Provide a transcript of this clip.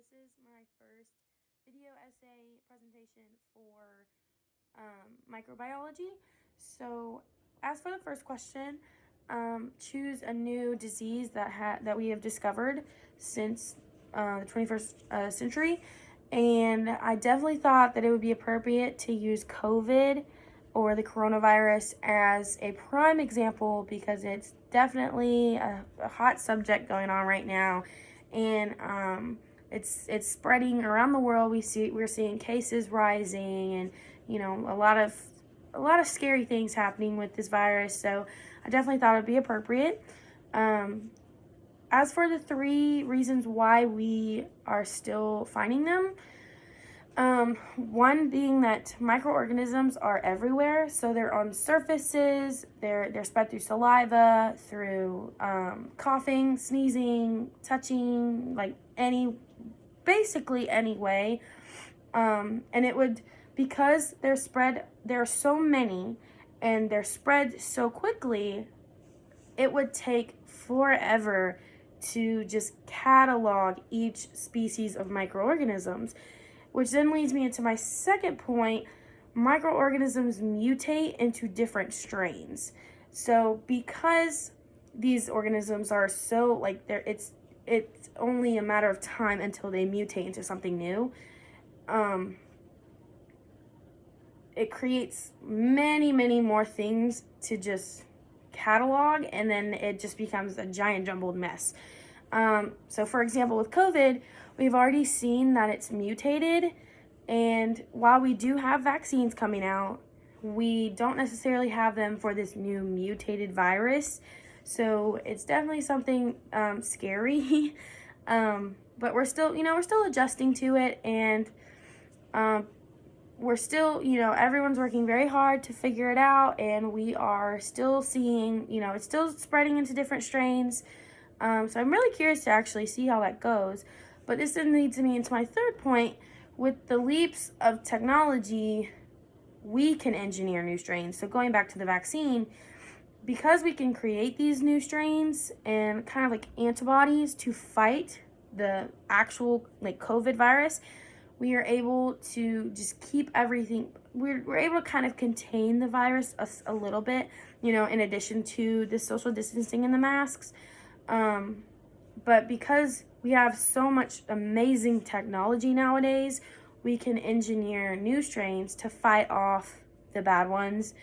this is my first video essay presentation for microbiology. So as for the first question, choose a new disease that we have discovered since the 21st century. And I definitely thought that it would be appropriate to use COVID or the coronavirus as a prime example because it's definitely a hot subject going on right now, and it's spreading around the world. We're seeing cases rising, and a lot of scary things happening with this virus. So I definitely thought it'd be appropriate. As for the 3 reasons why we are still finding them, one being that microorganisms are everywhere, so they're on surfaces, they're spread through saliva, through coughing, sneezing, touching, basically any way. And it would, because they're spread, there are so many, and they're spread so quickly, it would take forever to just catalog each species of microorganisms. Which then leads me into my second point. Microorganisms mutate into different strains. So because these organisms are so it's only a matter of time until they mutate into something new. It creates many more things to just catalog, and then it just becomes a giant jumbled mess. So for example, with COVID, we've already seen that it's mutated, and while we do have vaccines coming out, we don't necessarily have them for this new mutated virus. So it's definitely something scary, but we're still adjusting to it, and we're still, everyone's working very hard to figure it out, and we are still seeing, it's still spreading into different strains. So I'm really curious to actually see how that goes. But this then leads me into my third point. With the leaps of technology, we can engineer new strains. So going back to the vaccine, because we can create these new strains and kind of like antibodies to fight the actual COVID virus, we are able to just keep everything. We're able to kind of contain the virus a little bit, in addition to the social distancing and the masks. But because we have so much amazing technology nowadays, we can engineer new strains to fight off the bad ones.